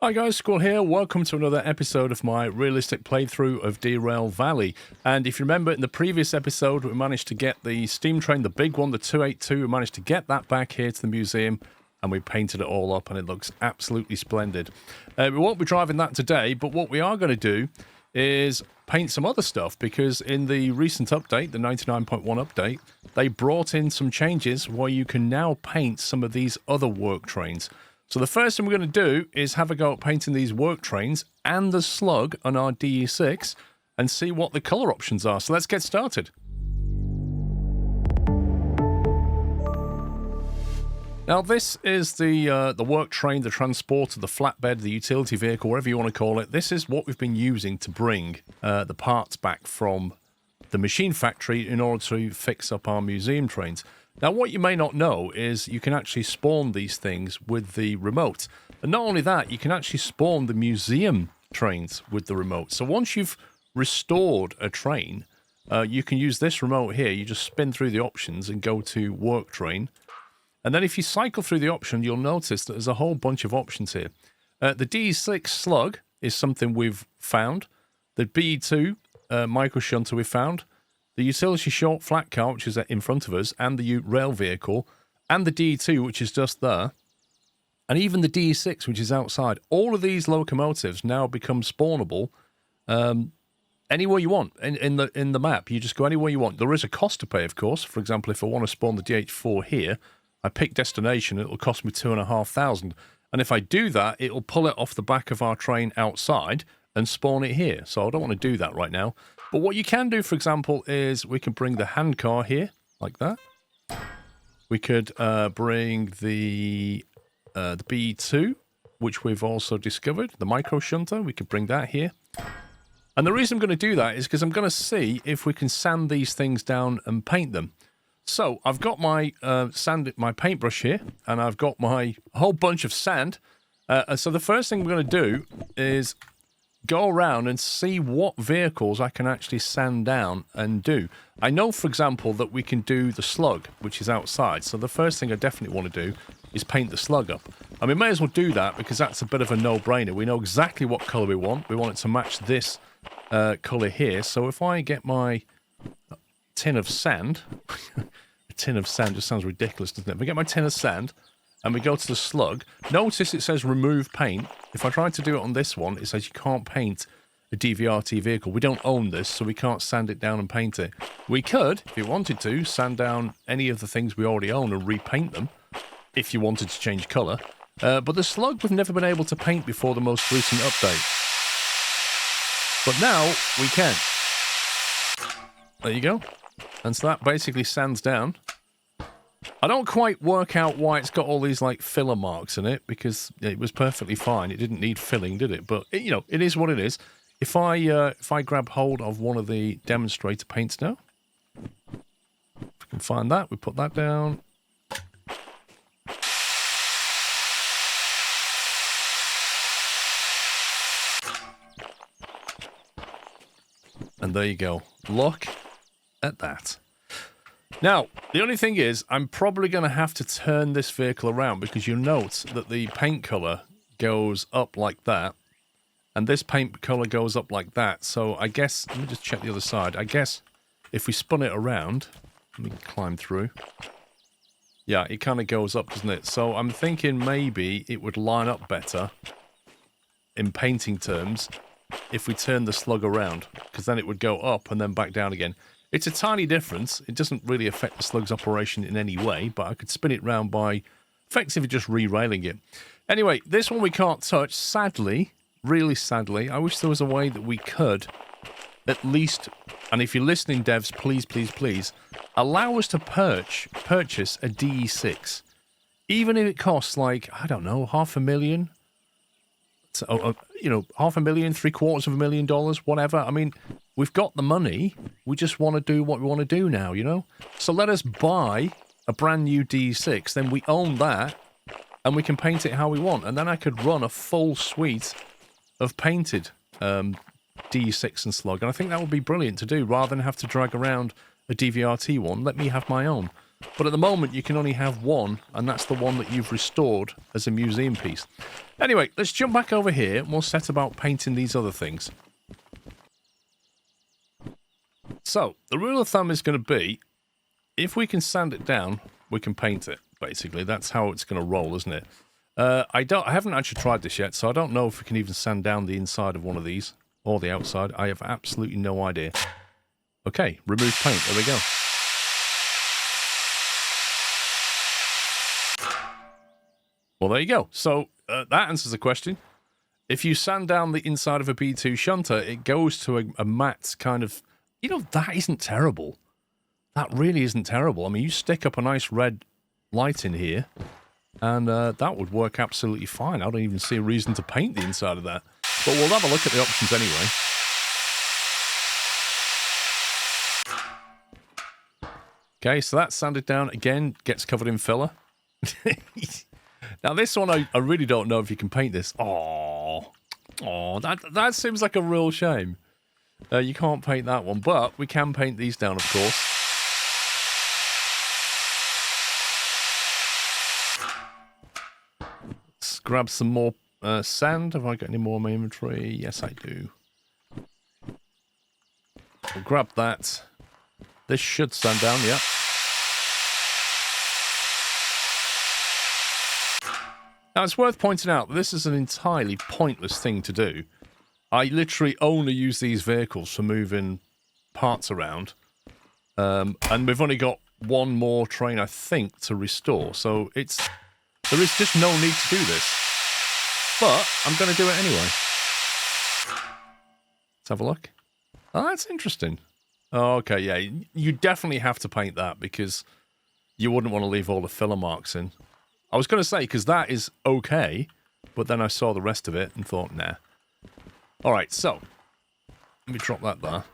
Hi guys, Squall here. Welcome to another episode of my realistic playthrough of Derail Valley. And if you remember, in the previous episode, we managed to get the steam train, the big one, the 282. We managed to get that back here to the museum, and we painted it all up, and it looks absolutely splendid. We won't be driving that today, but what we are going to do is paint some other stuff, because in the recent update, the 99.1 update, they brought in some changes where you can now paint some of these other work trains. So the first thing we're going to do is have a go at painting these work trains and the slug on our DE6 and see what the colour options are. So let's get started. Now this is the work train, the transporter, the flatbed, the utility vehicle, whatever you want to call it. This is what we've been using to bring the parts back from the machine factory in order to fix up our museum trains. Now, what you may not know is you can actually spawn these things with the remote. And not only that, you can actually spawn the museum trains with the remote. So once you've restored a train, you can use this remote here. You just spin through the options and go to work train. And then if you cycle through the option, you'll notice that there's a whole bunch of options here. The D6 slug is something we've found. The B2 micro shunter we found. The utility short flat car, which is in front of us, and the rail vehicle, and the D2, which is just there, and even the D6, which is outside. All of these locomotives now become spawnable anywhere you want in the map. You just go anywhere you want. There is a cost to pay, of course. For example, if I want to spawn the DH4 here, I pick destination, it'll cost me 2,500. And if I do that, it'll pull it off the back of our train outside and spawn it here. So I don't want to do that right now. But what you can do, for example, is we can bring the hand car here, like that. We could bring the B2, which we've also discovered, the micro shunter. We could bring that here. And the reason I'm going to do that is because I'm going to see if we can sand these things down and paint them. So I've got my my paintbrush here, and I've got my whole bunch of sand. So the first thing we're going to do is go around and see what vehicles I can actually sand down and do. I know, for example, that we can do the slug, which is outside. So the first thing I definitely want to do is paint the slug up. And we may as well do that because that's a bit of a no-brainer. We know exactly what colour we want. We want it to match this colour here. So if I get my tin of sand, a tin of sand just sounds ridiculous, doesn't it? If I get my tin of sand and we go to the slug, notice it says remove paint. If I try to do it on this one, it says you can't paint a DVRT vehicle. We don't own this, so we can't sand it down and paint it. We could, if you wanted to, sand down any of the things we already own and repaint them, if you wanted to change colour. But the slug we've never been able to paint before the most recent update. But now we can. There you go. And so that basically sands down. I don't quite work out why it's got all these like filler marks in it, because it was perfectly fine. It didn't need filling, did it? But it, it is what it is. If I grab hold of one of the demonstrator paints now, if we can find that, we put that down. And there you go. Look at that. Now, the only thing is, I'm probably going to have to turn this vehicle around, because you'll note that the paint colour goes up like that, and this paint colour goes up like that. So I guess, let me just check the other side. I guess if we spun it around, let me climb through. Yeah, it kind of goes up, doesn't it? So I'm thinking maybe it would line up better in painting terms if we turn the slug around, because then it would go up and then back down again. It's a tiny difference. It doesn't really affect the slug's operation in any way, but I could spin it round by effectively just re-railing it. Anyway, this one we can't touch, sadly, really sadly. I wish there was a way that we could at least, and if you're listening, devs, please, please, please, allow us to purchase a DE6. Even if it costs like, I don't know, $500,000, $500,000, $750,000, whatever. I mean, we've got the money. We just want to do what we want to do now, So let us buy a brand new D6. Then we own that, and we can paint it how we want. And then I could run a full suite of painted D6 and slug. And I think that would be brilliant to do, rather than have to drag around a DVRT one. Let me have my own. But at the moment, you can only have one, and that's the one that you've restored as a museum piece. Anyway, let's jump back over here, and we'll set about painting these other things. So, the rule of thumb is going to be, if we can sand it down, we can paint it, basically. That's how it's going to roll, isn't it? I haven't actually tried this yet, so I don't know if we can even sand down the inside of one of these, or the outside. I have absolutely no idea. Okay, remove paint. There we go. Well, there you go. So, that answers the question. If you sand down the inside of a B2 shunter, it goes to a matte kind of... You know, that isn't terrible. That really isn't terrible. I mean, you stick up a nice red light in here, and that would work absolutely fine. I don't even see a reason to paint the inside of that. But we'll have a look at the options anyway. Okay, so that's sanded down. Again, gets covered in filler. Now, this one, I really don't know if you can paint this. Oh, that seems like a real shame. You can't paint that one, but we can paint these down, of course. Let's grab some more sand. Have I got any more in my inventory? Yes, I do. We'll grab that. This should sand down, yeah. Now, it's worth pointing out that this is an entirely pointless thing to do. I literally only use these vehicles for moving parts around. And we've only got one more train, I think, to restore. So there is just no need to do this. But I'm going to do it anyway. Let's have a look. Oh, that's interesting. Oh, okay, yeah. You definitely have to paint that because you wouldn't want to leave all the filler marks in. I was going to say, because that is okay, but then I saw the rest of it and thought, nah. Alright, so, let me drop that there.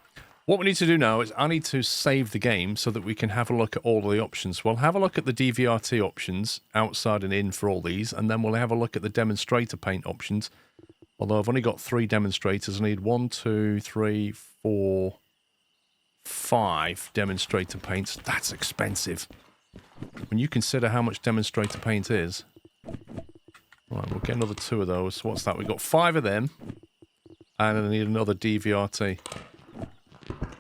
What we need to do now is I need to save the game so that we can have a look at all of the options. We'll have a look at the DVRT options, outside and in for all these, and then we'll have a look at the demonstrator paint options. Although I've only got 3 demonstrators, I need 1, 2, 3, 4, 5 demonstrator paints. That's expensive. When you consider how much demonstrator paint is. Right, we'll get another 2 of those. What's that? We've got 5 of them. And I need another DVRT.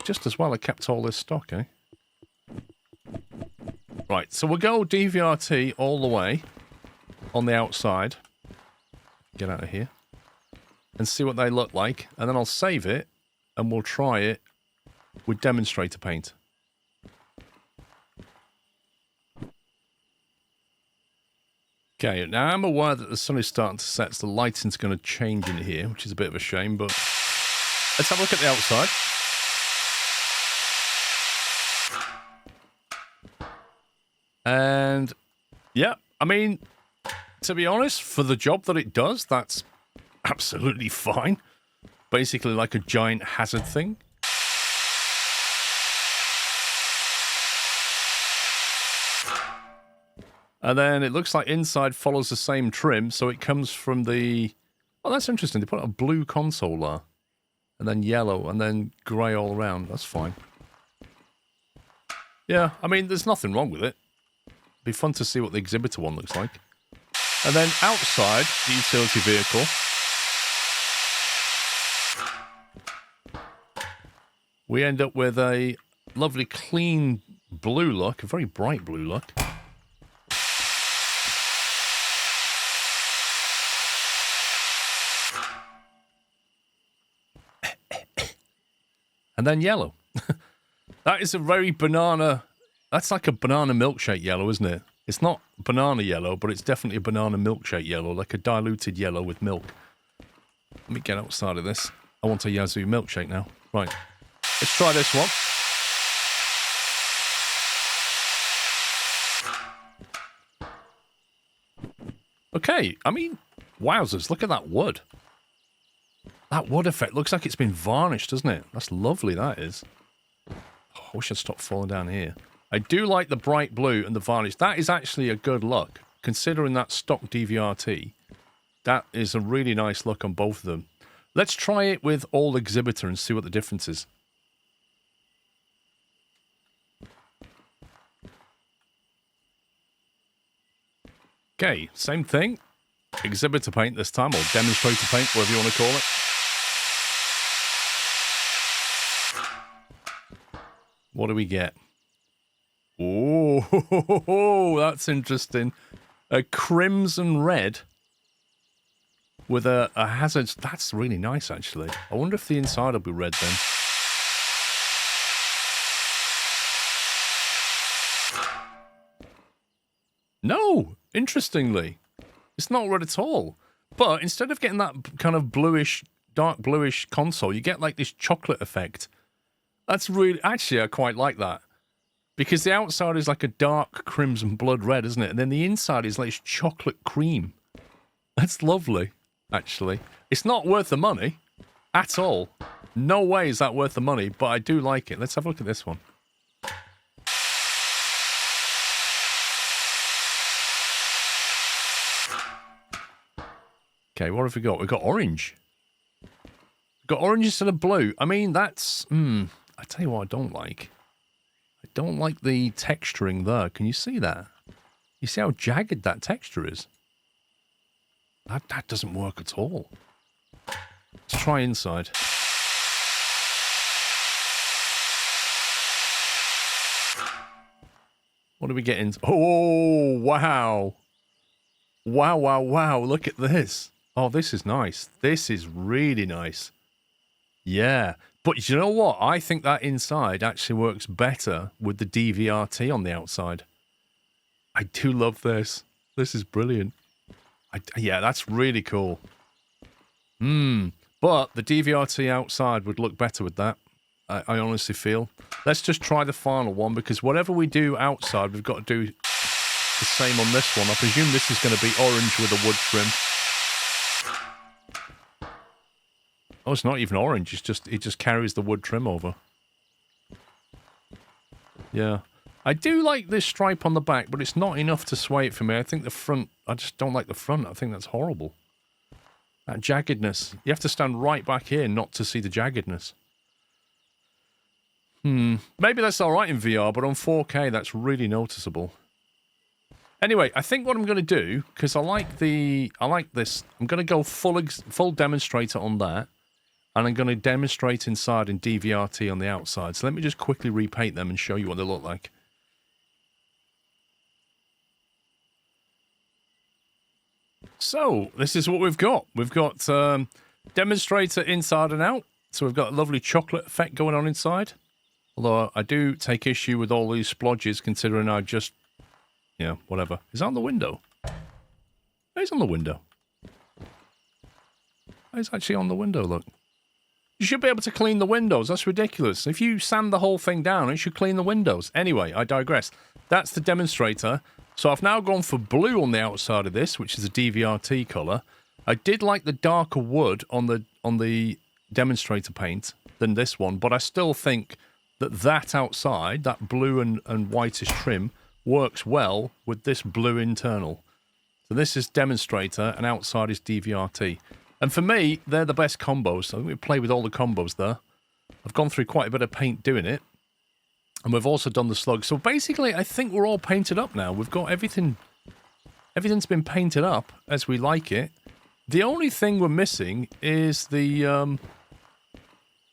Just as well I kept all this stock, eh? Right, so we'll go DVRT all the way on the outside. Get out of here. And see what they look like. And then I'll save it. And we'll try it with demonstrator paint. Okay, now I'm aware that the sun is starting to set, so the lighting's going to change in here, which is a bit of a shame, but let's have a look at the outside. And, yeah, I mean, to be honest, for the job that it does, that's absolutely fine. Basically like a giant hazard thing. And then it looks like inside follows the same trim, so it comes from the... Oh, that's interesting. They put a blue console there. And then yellow, and then grey all around. That's fine. Yeah, I mean, there's nothing wrong with it. It'd be fun to see what the exhibitor one looks like. And then outside the utility vehicle... we end up with a lovely clean blue look, a very bright blue look. And then yellow. That is a very banana... That's like a banana milkshake yellow, isn't it? It's not banana yellow, but it's definitely a banana milkshake yellow, like a diluted yellow with milk. Let me get outside of this. I want a Yazoo milkshake now. Right. Let's try this one. Okay, I mean, wowzers, look at that wood. That wood effect looks like it's been varnished, doesn't it? That's lovely, that is. Oh, I wish I'd stop falling down here. I do like the bright blue and the varnish. That is actually a good look. Considering that stock DVRT, that is a really nice look on both of them. Let's try it with all exhibitor and see what the difference is. Okay, same thing. Exhibitor paint this time, or demonstrator paint, whatever you want to call it. What do we get? Oh, that's interesting. A crimson red with a hazard. That's really nice, actually. I wonder if the inside will be red then. No, interestingly, it's not red at all. But instead of getting that kind of bluish, dark bluish console, you get like this chocolate effect. That's really, actually, I quite like that. Because the outside is like a dark crimson blood red, isn't it? And then the inside is like chocolate cream. That's lovely, actually. It's not worth the money at all. No way is that worth the money, but I do like it. Let's have a look at this one. Okay, what have we got? We've got orange. We've got orange instead of blue. I mean, that's... I tell you what I don't like. I don't like the texturing there. Can you see that? You see how jagged that texture is? That doesn't work at all. Let's try inside. What do we get in? Oh, wow. Wow, wow, wow. Look at this. Oh, this is nice. This is really nice. Yeah. But you know what? I think that inside actually works better with the DVRT on the outside. I do love this. This is brilliant. Yeah, that's really cool. But the DVRT outside would look better with that. I honestly feel. Let's just try the final one, because whatever we do outside, we've got to do the same on this one. I presume this is going to be orange with a wood trim. Oh, it's not even orange. It's just, it just carries the wood trim over. Yeah. I do like this stripe on the back, but it's not enough to sway it for me. I think the front, I just don't like the front. I think that's horrible. That jaggedness. You have to stand right back here not to see the jaggedness. Maybe that's alright in VR, but on 4K that's really noticeable. Anyway, I think what I'm going to do, because I like this, I'm going to go full demonstrator on that. And I'm going to demonstrate inside in DVRT on the outside. So let me just quickly repaint them and show you what they look like. So, this is what we've got. We've got demonstrator inside and out. So we've got a lovely chocolate effect going on inside. Although I do take issue with all these splodges, considering I just... Yeah, whatever. Is that on the window? It's on the window. It's actually on the window, look. You should be able to clean the windows. That's ridiculous. If you sand the whole thing down, it should clean the windows. Anyway, I digress. That's the demonstrator. So I've now gone for blue on the outside of this, which is a DVRT colour. I did like the darker wood on the demonstrator paint than this one, but I still think that outside, that blue and whitish trim, works well with this blue internal. So this is demonstrator, and outside is DVRT. And for me, they're the best combos. I think we play with all the combos there. I've gone through quite a bit of paint doing it. And we've also done the slug. So basically, I think we're all painted up now. We've got everything. Everything's been painted up as we like it. The only thing we're missing is the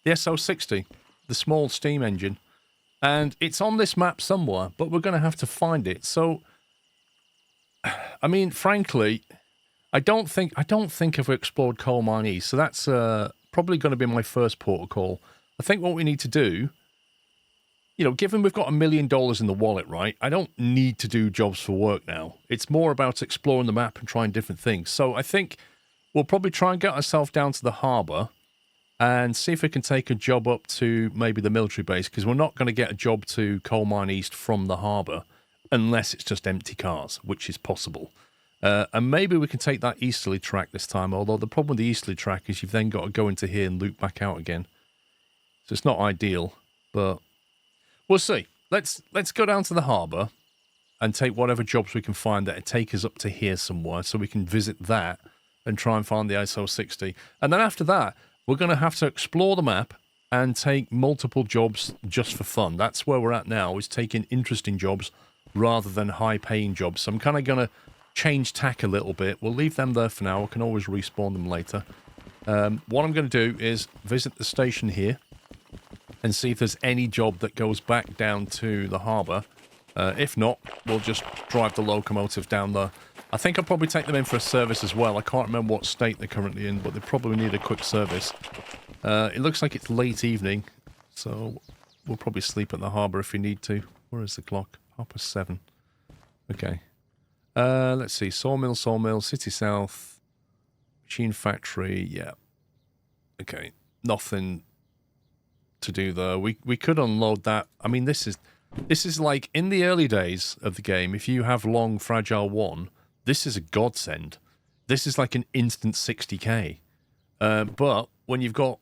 SO60, the small steam engine. And it's on this map somewhere, but we're going to have to find it. So, I mean, frankly... I don't think I've explored Coal Mine East, so that's probably going to be my first port of call. I think what we need to do, you know, given we've got $1 million in the wallet, right, I don't need to do jobs for work now. It's more about exploring the map and trying different things. So I think we'll probably try and get ourselves down to the harbour and see if we can take a job up to maybe the military base, because we're not going to get a job to Coal Mine East from the harbour unless it's just empty cars, which is possible. And maybe we can take that easterly track this time, although the problem with the easterly track is you've then got to go into here and loop back out again. So it's not ideal, but we'll see. Let's go down to the harbour and take whatever jobs we can find that take us up to here somewhere, so we can visit that and try and find the SO60. And then after that, we're going to have to explore the map and take multiple jobs just for fun. That's where we're at now, is taking interesting jobs rather than high-paying jobs. So I'm kind of going to change tack a little bit. We'll leave them there for now. I can always respawn them later. What I'm going to do is visit the station here and see if there's any job that goes back down to the harbour. If not, we'll just drive the locomotive down there. I think I'll probably take them in for a service as well. I can't remember what state they're currently in, but they probably need a quick service. It looks like it's late evening, so we'll probably sleep at the harbour if we need to. Where is the clock? 7:30. Okay. Let's see. Sawmill, City South, Machine Factory, yeah. Okay. Nothing to do there. We could unload that. I mean, this is like, in the early days of the game, if you have long, fragile 1, this is a godsend. This is like an instant 60k. But when you've got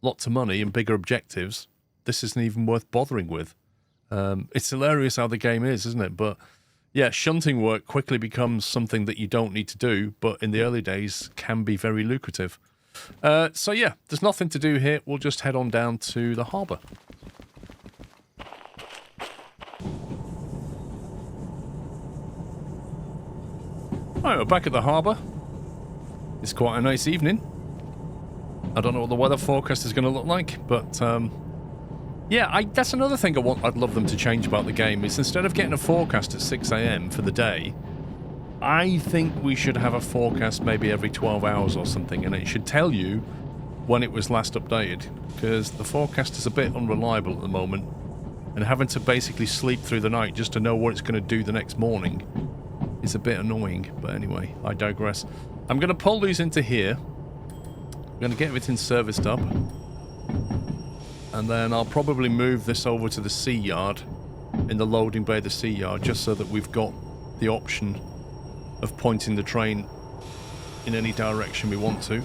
lots of money and bigger objectives, this isn't even worth bothering with. It's hilarious how the game is, isn't it? But yeah, shunting work quickly becomes something that you don't need to do, but in the early days can be very lucrative. So yeah, there's nothing to do here. We'll just head on down to the harbour. Right, we're back at the harbour. It's quite a nice evening. I don't know what the weather forecast is going to look like, but yeah, that's another thing I'd love them to change about the game, is instead of getting a forecast at 6 AM for the day, I think we should have a forecast maybe every 12 hours or something, and it should tell you when it was last updated, because the forecast is a bit unreliable at the moment, and having to basically sleep through the night just to know what it's going to do the next morning is a bit annoying. But anyway, I digress. I'm going to pull these into here. I'm going to get everything serviced up. And then I'll probably move this over to the sea yard, in the loading bay of the sea yard, just so that we've got the option of pointing the train in any direction we want to.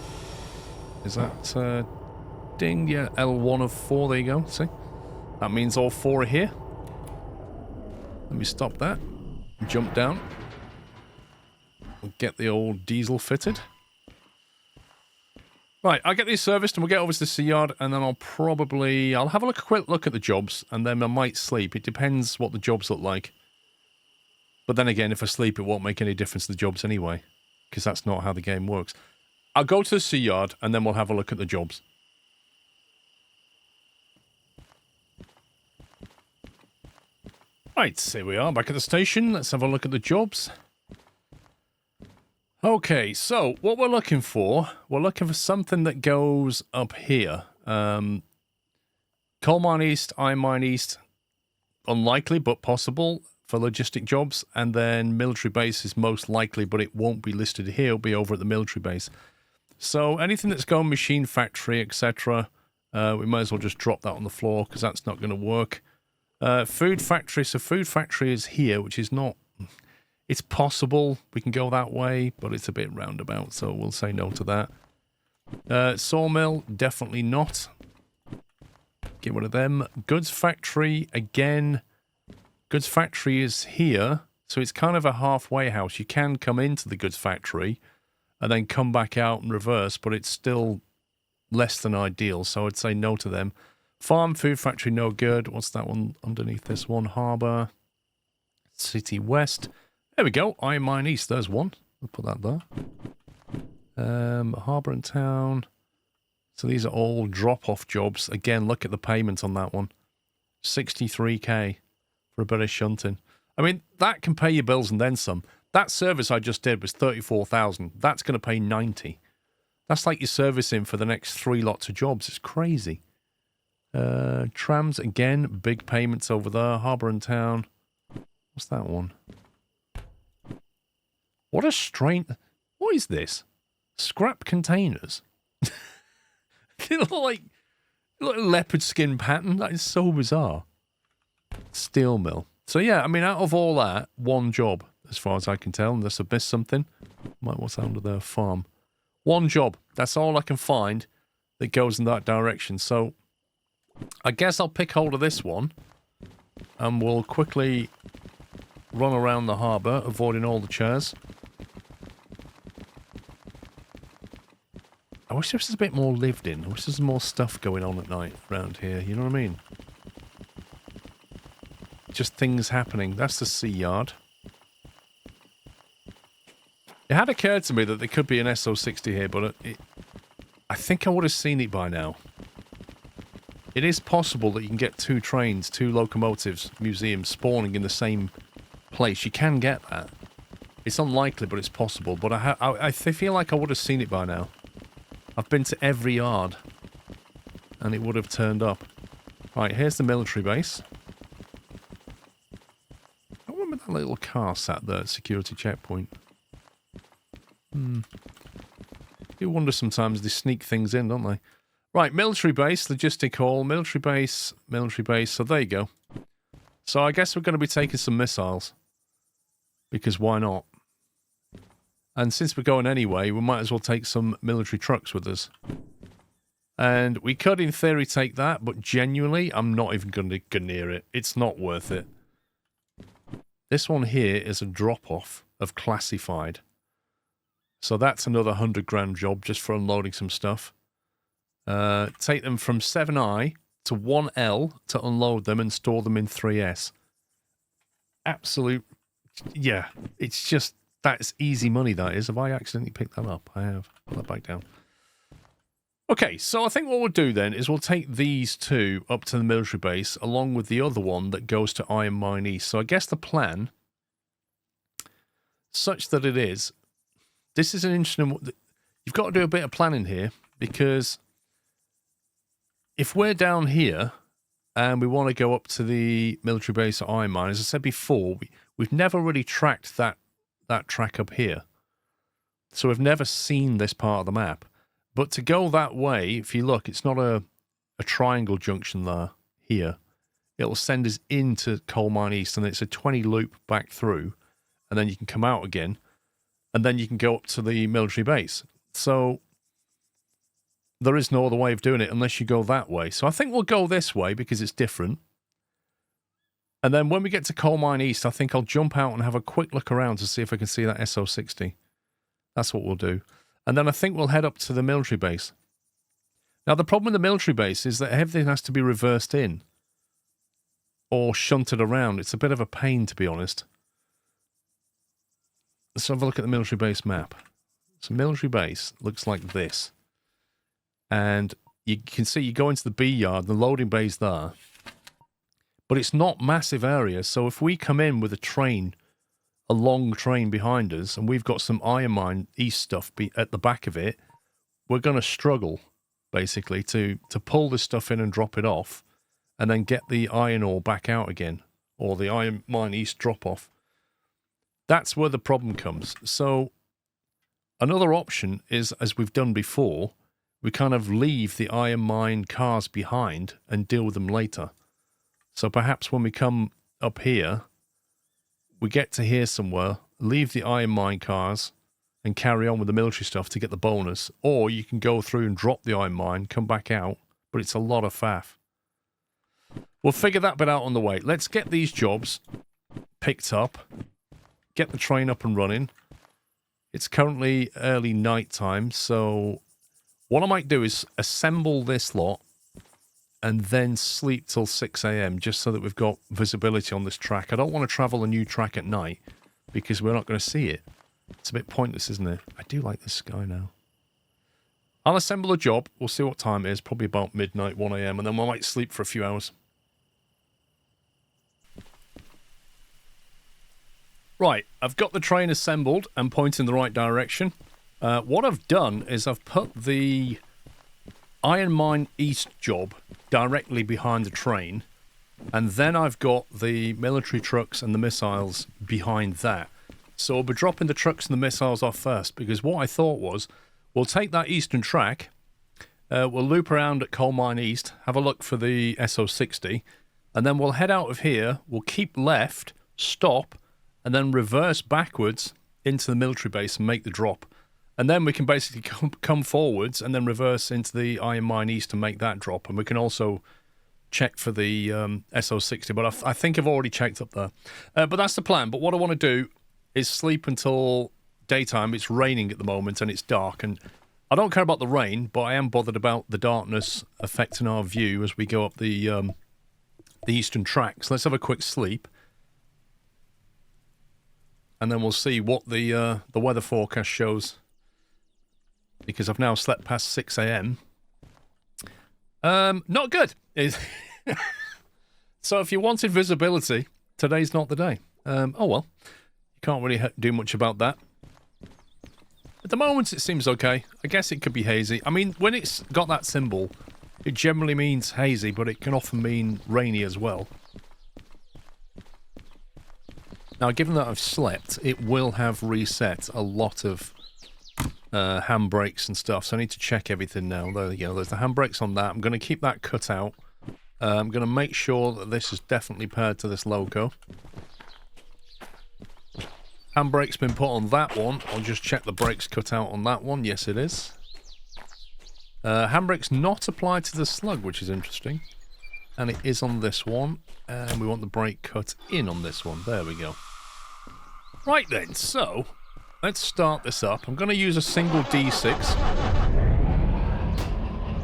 Is that ding? Yeah, L1 of 4. There you go. See? That means all 4 are here. Let me stop that. Jump down. We'll get the old diesel fitted. Right, I'll get these serviced and we'll get over to the sea yard, and then I'll have a quick look at the jobs, and then I might sleep. It depends what the jobs look like. But then again, if I sleep, it won't make any difference to the jobs anyway, because that's not how the game works. I'll go to the sea yard, and then we'll have a look at the jobs. Right, here we are, back at the station. Let's have a look at the jobs. Okay, so what we're looking for something that goes up here. Coal mine east, iron mine east, unlikely but possible for logistic jobs, and then military base is most likely, but it won't be listed here. It'll be over at the military base. So anything that's going machine factory, etc., we might as well just drop that on the floor, because that's not going to work. Food factory, so food factory is here, which is not... It's possible we can go that way, but it's a bit roundabout, so we'll say no to that. Sawmill, definitely not. Get rid of them. Goods factory, again. Goods factory is here, so it's kind of a halfway house. You can come into the goods factory and then come back out and reverse, but it's still less than ideal, so I'd say no to them. Farm, food factory, no good. What's that one underneath this one? Harbour, City West. There we go. Iron Mine East. There's one. We'll put that there. Harbour and Town. So these are all drop-off jobs. Again, look at the payment on that one. 63k for a bit of shunting. I mean, that can pay your bills and then some. That service I just did was 34,000. That's going to pay 90. That's like your servicing for the next 3 lots of jobs. It's crazy. Trams, again, big payments over there. Harbour and Town. What's that one? What a strange... What is this? Scrap containers. They look like a leopard skin pattern. That is so bizarre. Steel mill. So yeah, I mean, out of all that, one job, as far as I can tell, unless I've missed something. What's under their farm? One job. That's all I can find that goes in that direction. So I guess I'll pick hold of this one, and we'll quickly run around the harbour, avoiding all the chairs. I wish there was a bit more lived in. I wish there was more stuff going on at night around here. You know what I mean? Just things happening. That's the sea yard. had occurred to me that there could be an SO60 here, but I think I would have seen it by now. It is possible that you can get two trains, two locomotives, museums spawning in the same place. You can get that. It's unlikely, but it's possible. But I feel like I would have seen it by now. I've been to every yard, and it would have turned up. Right, here's the military base. I wonder that little car sat there at security checkpoint. I do wonder sometimes they sneak things in, don't they? Right, military base, logistic hall, military base. So there you go. So I guess we're going to be taking some missiles. Because why not? And since we're going anyway, we might as well take some military trucks with us. And we could, in theory, take that, but genuinely, I'm not even going to go near it. It's not worth it. This one here is a drop-off of classified. So that's another 100 grand job just for unloading some stuff. Take them from 7i to 1L to unload them and store them in 3S. Absolute... Yeah, it's just... That's easy money, that is. Have I accidentally picked that up? I have. Put that back down. Okay, so I think what we'll do then is we'll take these two up to the military base along with the other one that goes to Iron Mine East. So I guess the plan, such that it is... This is an interesting... You've got to do a bit of planning here, because if we're down here and we want to go up to the military base at Iron Mine, as I said before, we've never really tracked that track up here. So we've never seen this part of the map. But to go that way, if you look, it's not a triangle junction there, here. It'll send us into Coal Mine East, and it's a 20 loop back through, and then you can come out again. And then you can go up to the military base. So there is no other way of doing it unless you go that way. So I think we'll go this way because it's different. And then when we get to Coal Mine East, I think I'll jump out and have a quick look around to see if I can see that SO60. That's what we'll do. And then I think we'll head up to the military base. Now the problem with the military base is that everything has to be reversed in. Or shunted around. It's a bit of a pain, to be honest. Let's have a look at the military base map. So military base looks like this. And you can see you go into the B yard, the loading bay's there. But it's not massive area, so if we come in with a train, a long train behind us, and we've got some Iron Mine East stuff at the back of it, we're going to struggle, basically, to pull this stuff in and drop it off, and then get the iron ore back out again, or the Iron Mine East drop-off. That's where the problem comes. So another option is, as we've done before, we kind of leave the iron mine cars behind and deal with them later. So perhaps when we come up here, we get to here somewhere, leave the iron mine cars and carry on with the military stuff to get the bonus. Or you can go through and drop the iron mine, come back out, but it's a lot of faff. We'll figure that bit out on the way. Let's get these jobs picked up. Get the train up and running. It's currently early night time, so what I might do is assemble this lot and then sleep till 6 a.m. just so that we've got visibility on this track. I don't want to travel a new track at night because we're not going to see it. It's a bit pointless, isn't it? I do like the sky now. I'll assemble a job. We'll see what time it is. Probably about midnight, 1 a.m. and then we might sleep for a few hours. Right, I've got the train assembled and pointing in the right direction. What I've done is I've put the Iron Mine East job directly behind the train, and then I've got the military trucks and the missiles behind that. So I'll be dropping the trucks and the missiles off first, because what I thought was, we'll take that eastern track, we'll loop around at Coal Mine East, have a look for the SO60, and then we'll head out of here, we'll keep left, stop, and then reverse backwards into the military base and make the drop. And then we can basically come forwards and then reverse into the Iron Mine East and make that drop. And we can also check for the SO60, but I think I've already checked up there. But that's the plan. But what I want to do is sleep until daytime. It's raining at the moment and it's dark. And I don't care about the rain, but I am bothered about the darkness affecting our view as we go up the eastern track. So let's have a quick sleep. and then we'll see what the weather forecast shows. Because I've now slept past 6 a.m. Not good. So if you wanted visibility, today's not the day. Oh well, you can't really do much about that. At the moment, it seems okay. I guess it could be hazy. I mean, when it's got that symbol, it generally means hazy, but it can often mean rainy as well. Now, given that I've slept, it will have reset a lot of handbrakes and stuff, so I need to check everything now. There you go, there's the handbrakes on that. I'm going to keep that cut out. I'm going to make sure that this is definitely paired to this loco. Handbrake's been put on that one. I'll just check the brakes cut out on that one. Yes, it is. Handbrake's not applied to the slug, which is interesting. And it is on this one. And we want the brake cut in on this one. There we go. Right then, so let's start this up. I'm going to use a single D6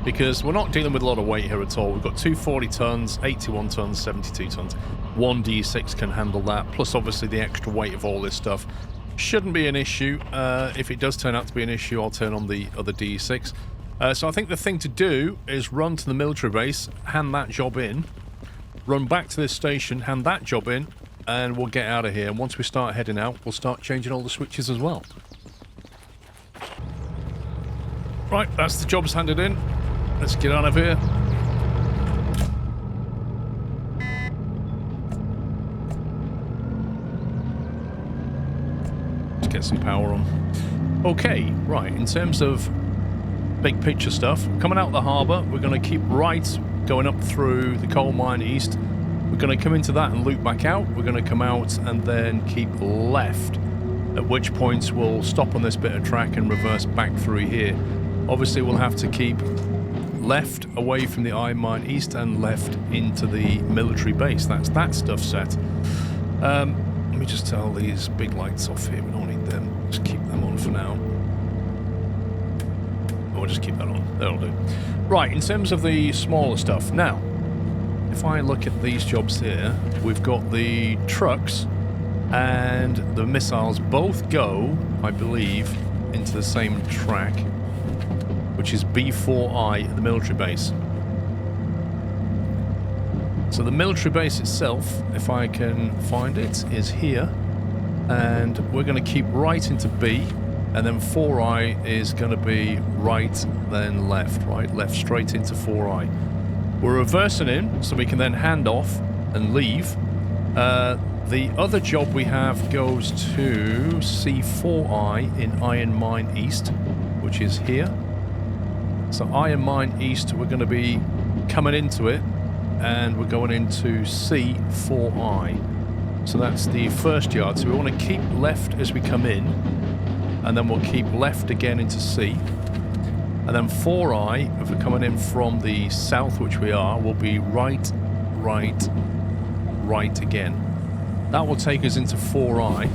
because we're not dealing with a lot of weight here at all. We've got 240 tons, 81 tons, 72 tons. One D6 can handle that, plus obviously the extra weight of all this stuff. Shouldn't be an issue. If it does turn out to be an issue, I'll turn on the other D6. So I think the thing to do is run to the military base, hand that job in, run back to this station, hand that job in, and we'll get out of here. And once we start heading out, we'll start changing all the switches as well. Right, that's the jobs handed in. Let's get out of here. Let's get some power on. Okay, right, in terms of big picture stuff, coming out of the harbour, we're going to keep right, going up through the coal mine east. We're going to come into that and loop back out. We're going to come out and then keep left, at which point we'll stop on this bit of track and reverse back through here. Obviously, we'll have to keep left away from the iron mine east and left into the military base. That's that stuff set. Let me just tell these big lights off here. We don't need them. Just keep them on for now. We'll just keep that on. That'll do. Right, in terms of the smaller stuff. Now, if I look at these jobs here, we've got the trucks and the missiles both go, I believe, into the same track, which is B4I at the military base. So the military base itself, if I can find it, is here. And we're going to keep right into B, and then 4I is going to be right, then left, right, left, straight into 4I. We're reversing in, so we can then hand off and leave. The other job we have goes to C4I in Iron Mine East, which is here. So Iron Mine East, we're going to be coming into it, and we're going into C4I. So that's the first yard. So we want to keep left as we come in, and then we'll keep left again into C. And then 4I, if we're coming in from the south, which we are, will be right, right, right again. That will take us into 4I.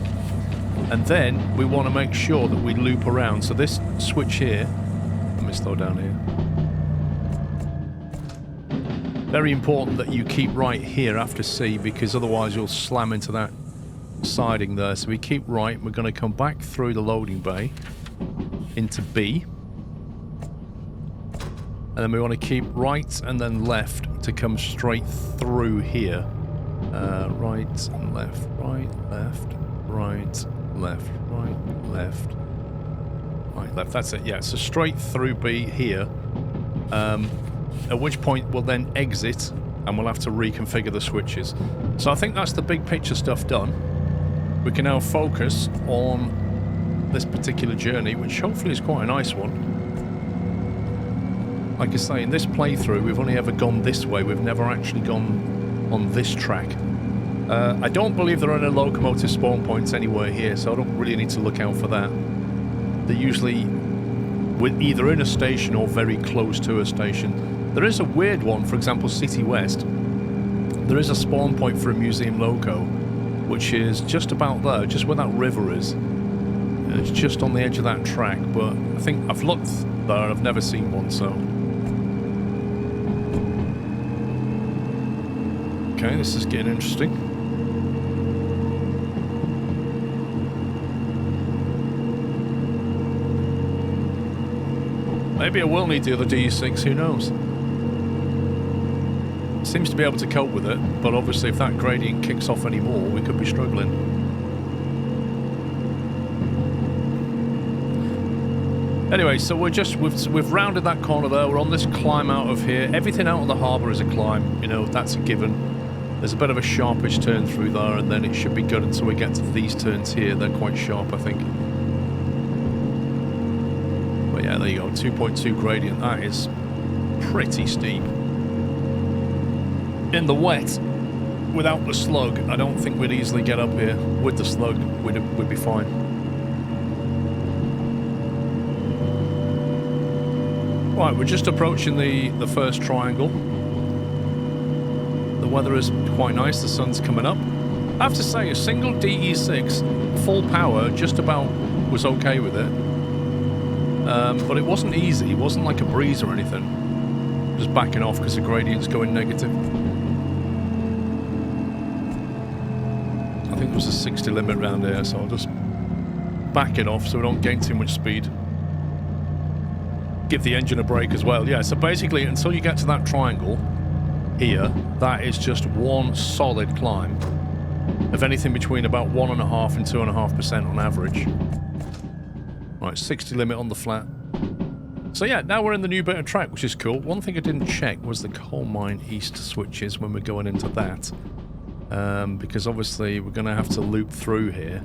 And then we want to make sure that we loop around. So this switch here, let me slow down here. Very important that you keep right here after C, because otherwise you'll slam into that siding there. So we keep right. We're going to come back through the loading bay into B. And then we want to keep right and then left to come straight through here. Right and left, right, left, right, left, right, left, right, left. That's it, yeah. So straight through B here. At which point we'll then exit and we'll have to reconfigure the switches. So I think that's the big picture stuff done. We can now focus on this particular journey, which hopefully is quite a nice one. Like I say, in this playthrough, we've only ever gone this way. We've never actually gone on this track. I don't believe there are any locomotive spawn points anywhere here, so I don't really need to look out for that. They're usually either in a station or very close to a station. There is a weird one, for example, City West. There is a spawn point for a museum loco, which is just about there, just where that river is. It's just on the edge of that track, but I think I've looked there and I've never seen one, so... Okay, this is getting interesting. Maybe I will need the other DE6, who knows? Seems to be able to cope with it, but obviously if that gradient kicks off any more, we could be struggling. Anyway, so we've rounded that corner there. We're on this climb out of here. Everything out of the harbour is a climb, you know, that's a given. There's a bit of a sharpish turn through there, and then it should be good until we get to these turns here. They're quite sharp, I think. But yeah, there you go, 2.2 gradient. That is pretty steep. In the wet, without the slug, I don't think we'd easily get up here. With the slug, we'd be fine. Right, we're just approaching the first triangle. The weather is quite nice, the sun's coming up. I have to say, a single DE6, full power, just about was okay with it. But it wasn't easy, it wasn't like a breeze or anything. Just backing off because the gradient's going negative. I think there's a 60 limit around here, so I'll just back it off so we don't gain too much speed. Give the engine a break as well. Yeah, so basically until you get to that triangle here, that is just one solid climb of anything between about 1.5% and 2.5% on average. Right, 60 limit on the flat. So yeah, now we're in the new bit of track, which is cool. One thing I didn't check was the coal mine east switches when we're going into that. Because obviously we're going to have to loop through here.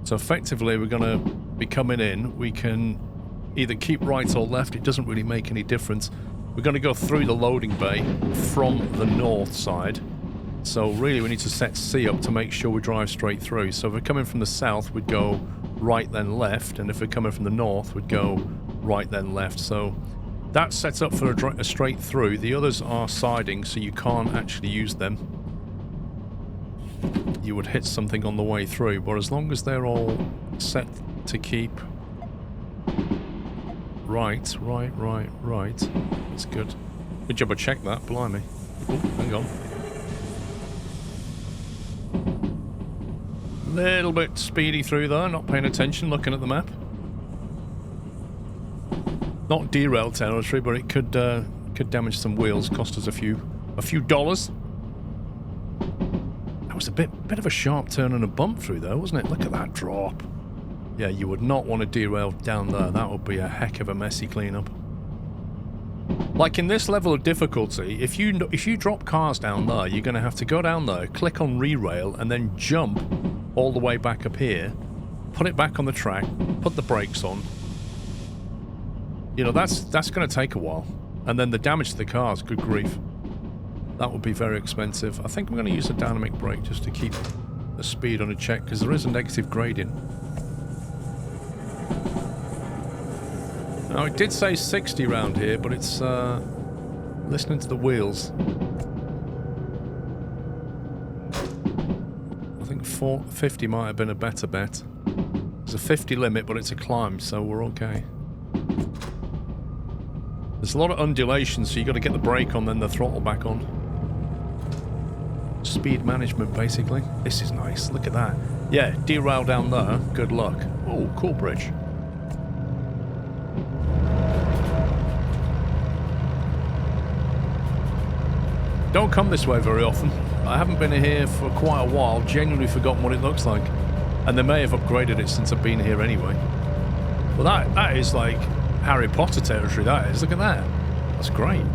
So effectively we're going to be coming in. We can either keep right or left. It doesn't really make any difference. We're going to go through the loading bay from the north side. So really we need to set C up to make sure we drive straight through. So if we're coming from the south, we'd go right then left. And if we're coming from the north, we'd go right then left. So that sets up for a straight through. The others are siding, so you can't actually use them. You would hit something on the way through. But as long as they're all set to keep right. That's good. Good job I checked that, blimey. Oh, hang on. Little bit speedy through there, not paying attention, looking at the map. Not derail territory, but it could damage some wheels, cost us a few dollars. That was a bit of a sharp turn and a bump through there, wasn't it? Look at that drop. Yeah, you would not want to derail down there. That would be a heck of a messy cleanup. Like in this level of difficulty, if you drop cars down there, you're going to have to go down there, click on Rerail, and then jump all the way back up here, put it back on the track, put the brakes on. You know, that's going to take a while. And then the damage to the cars, good grief. That would be very expensive. I think I'm going to use a dynamic brake just to keep the speed on a check, because there is a negative gradient. Now, it did say 60 round here, but it's listening to the wheels. I think 50 might have been a better bet. There's a 50 limit, but it's a climb, so we're okay. There's a lot of undulation, so you got to get the brake on, then the throttle back on. Speed management, basically. This is nice. Look at that. Yeah, derail down there. Good luck. Oh, cool bridge. Don't come this way very often. I haven't been here for quite a while, genuinely forgotten what it looks like. And they may have upgraded it since I've been here anyway. Well, that is like Harry Potter territory, that is. Look at that. That's great.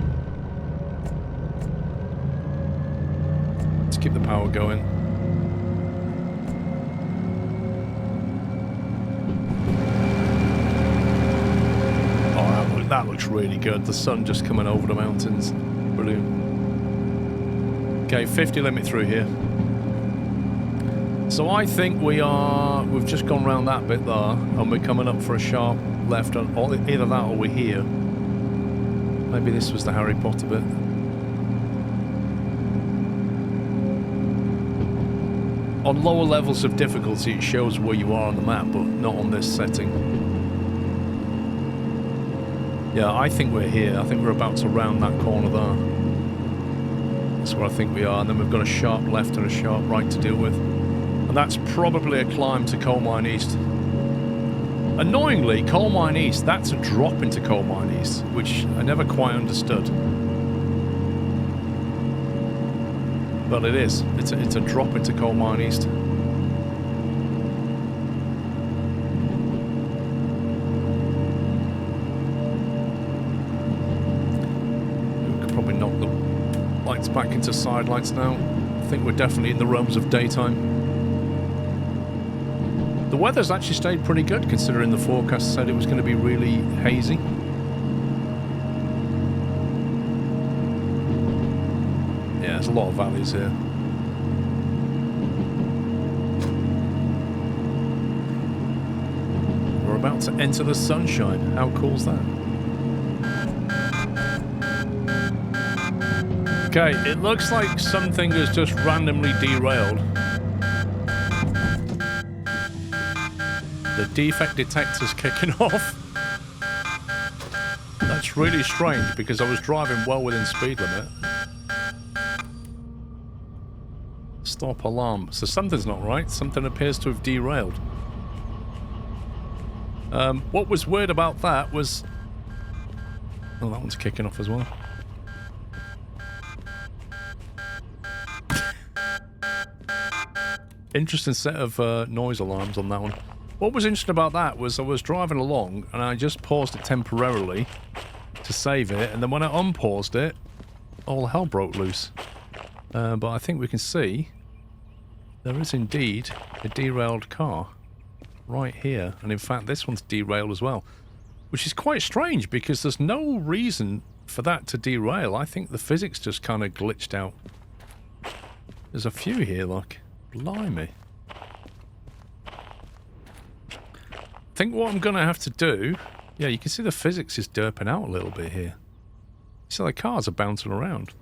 Let's keep the power going. Oh, that looks really good. The sun just coming over the mountains. Brilliant. Okay, 50 limit through here. So I think we've just gone round that bit there, and we're coming up for a sharp left, or either that or we're here. Maybe this was the Harry Potter bit. On lower levels of difficulty, it shows where you are on the map, but not on this setting. Yeah, I think we're here. I think we're about to round that corner there. That's where I think we are, and then we've got a sharp left and a sharp right to deal with. And that's probably a climb to Coal Mine East. Annoyingly, Coal Mine East, that's a drop into Coal Mine East, which I never quite understood. But it is. It's a drop into Coal Mine East. We could probably knock the lights back into side lights now. I think we're definitely in the realms of daytime. The weather's actually stayed pretty good considering the forecast said it was going to be really hazy. Yeah, there's a lot of valleys here. We're about to enter the sunshine. How cool's that? Okay, it looks like something has just randomly derailed. The defect detector's kicking off. That's really strange because I was driving well within speed limit. Stop alarm. So something's not right. Something appears to have derailed. What was weird about that was... Oh, that one's kicking off as well. Interesting set of noise alarms on that one. What was interesting about that was I was driving along and I just paused it temporarily to save it, and then when I unpaused it, all hell broke loose. But I think we can see there is indeed a derailed car right here, and in fact this one's derailed as well, which is quite strange because there's no reason for that to derail. I think the physics just kind of glitched out. There's a few here, look. Blimey. I think what I'm going to have to do... Yeah, you can see the physics is derping out a little bit here. So the cars are bouncing around.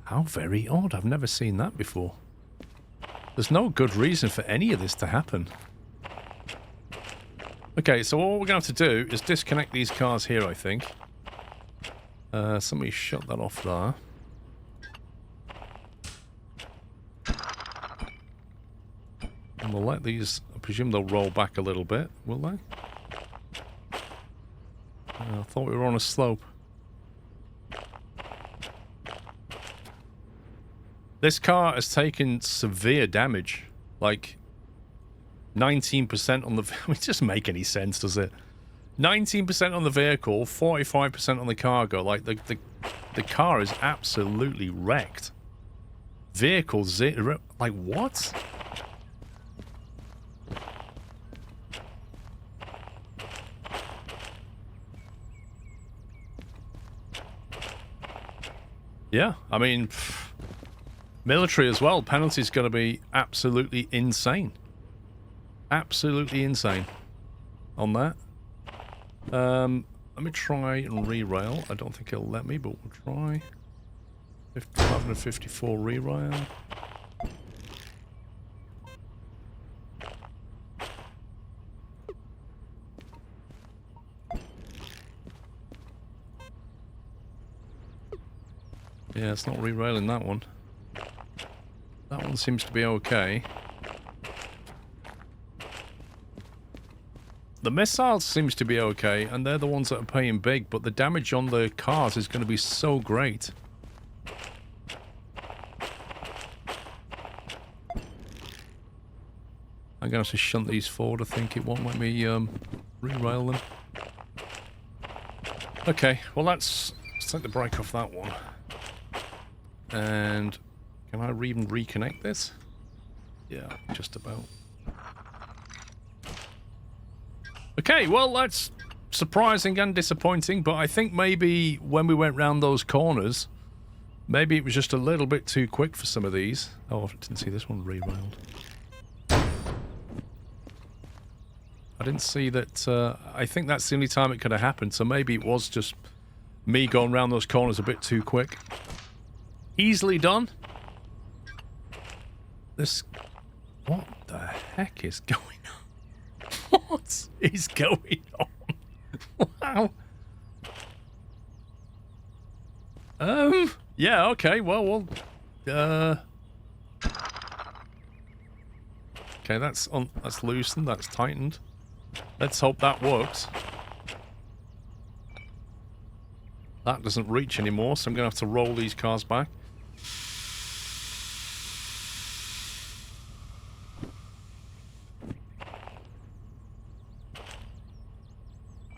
How very odd. I've never seen that before. There's no good reason for any of this to happen. Okay, so what we're going to have to do is disconnect these cars here, I think. Somebody shut that off there. And we'll let these... I presume they'll roll back a little bit, will they? I thought we were on a slope. This car has taken severe damage. Like, 19% on the... It doesn't make any sense, does it? 19% on the vehicle, 45% on the cargo. Like, the car is absolutely wrecked. Vehicle zero... Like, what? Yeah, I mean... Military as well. Penalty's going to be absolutely insane. Absolutely insane on that. Let me try and re-rail. I don't think it'll let me, but we'll try. 554 re-rail. Yeah, it's not re-railing that one. That one seems to be okay. The missiles seems to be okay, and they're the ones that are paying big, but the damage on the cars is going to be so great. I'm going to have to shunt these forward, I think. It won't let me re-rail them. Okay, well let's take the brake off that one. And... Can I even reconnect this? Yeah, just about. Okay, well, that's surprising and disappointing, but I think maybe when we went round those corners, maybe it was just a little bit too quick for some of these. Oh, I didn't see this one re-railed. I didn't see that. I think that's the only time it could have happened, so maybe it was just me going round those corners a bit too quick. Easily done. This... What the heck is going on? What is going on? Wow. Yeah, okay, well, Okay, that's loosened, that's tightened. Let's hope that works. That doesn't reach anymore, so I'm going to have to roll these cars back.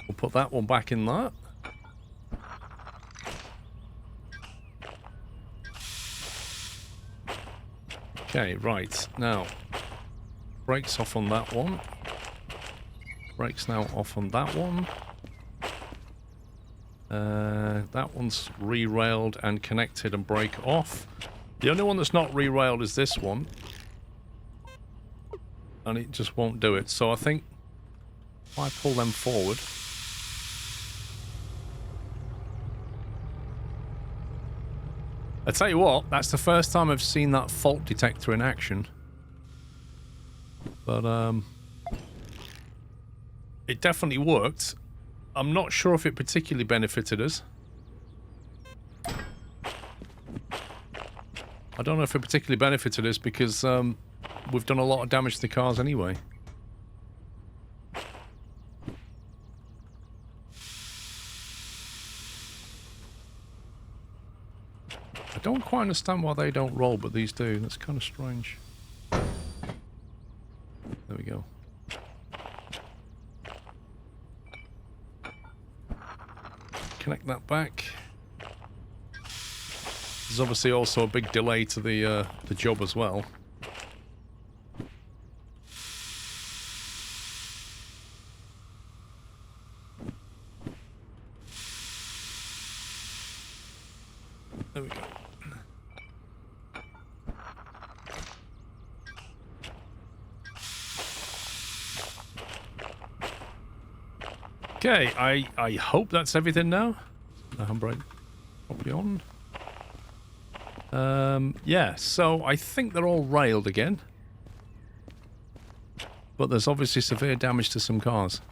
We'll put that one back in that. Okay, right. Now, brakes off on that one. Brakes now off on that one. That one's re-railed and connected and brake off. The only one that's not re-railed is this one. And it just won't do it. So I think if I pull them forward... I tell you what, that's the first time I've seen that fault detector in action. But, it definitely worked. I'm not sure if it particularly benefited us. I don't know if it particularly benefited us because, we've done a lot of damage to the cars anyway. I don't quite understand why they don't roll, but these do. That's kind of strange. There we go. Connect that back. There's obviously also a big delay to the job as well. There we go. Okay, I hope that's everything now. The handbrake probably on. Yeah, so I think they're all railed again. But there's obviously severe damage to some cars.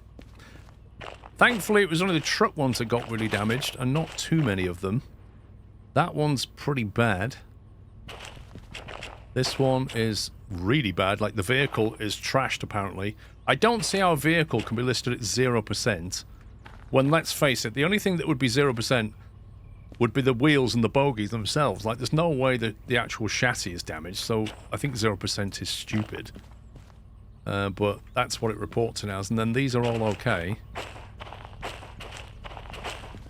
Thankfully, it was only the truck ones that got really damaged, and not too many of them. That one's pretty bad. This one is really bad, like the vehicle is trashed apparently. I don't see how a vehicle can be listed at 0%, when, let's face it, the only thing that would be 0% would be the wheels and the bogies themselves. Like, there's no way that the actual chassis is damaged, so I think 0% is stupid. But that's what it reports as, and then these are all okay.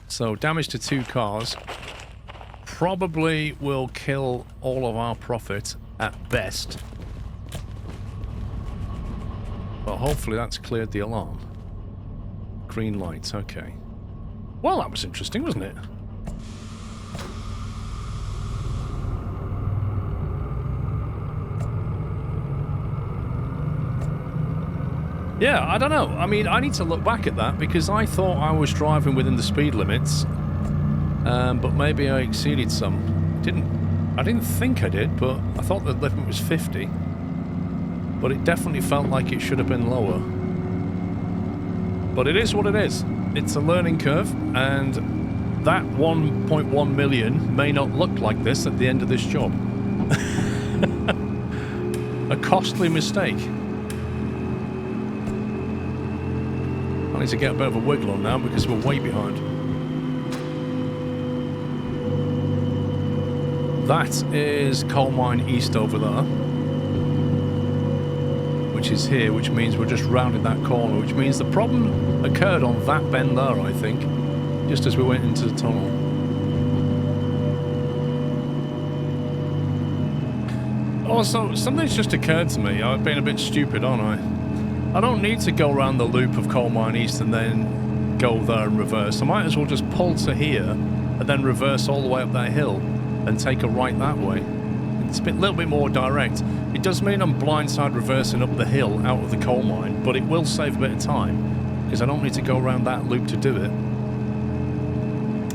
So, damage to 2 cars probably will kill all of our profit at best. But hopefully that's cleared the alarm. Green lights, okay. Well, that was interesting, wasn't it? Yeah, I don't know. I mean, I need to look back at that because I thought I was driving within the speed limits. But maybe I exceeded some. I didn't think I did, but I thought the limit was 50. But it definitely felt like it should have been lower. But it is what it is. It's a learning curve, and that 1.1 million may not look like this at the end of this job. A costly mistake. I need to get a bit of a wiggle on now because we're way behind. That is Coal Mine East over there, which is here, which means we're just rounding that corner, which means the problem occurred on that bend there, I think, just as we went into the tunnel. Also, something's just occurred to me. I've been a bit stupid, aren't I? I don't need to go around the loop of Coal Mine East and then go there and reverse. I might as well just pull to here and then reverse all the way up that hill and take a right that way. It's a little bit more direct. It does mean I'm blindside reversing up the hill out of the coal mine, but it will save a bit of time because I don't need to go around that loop to do it.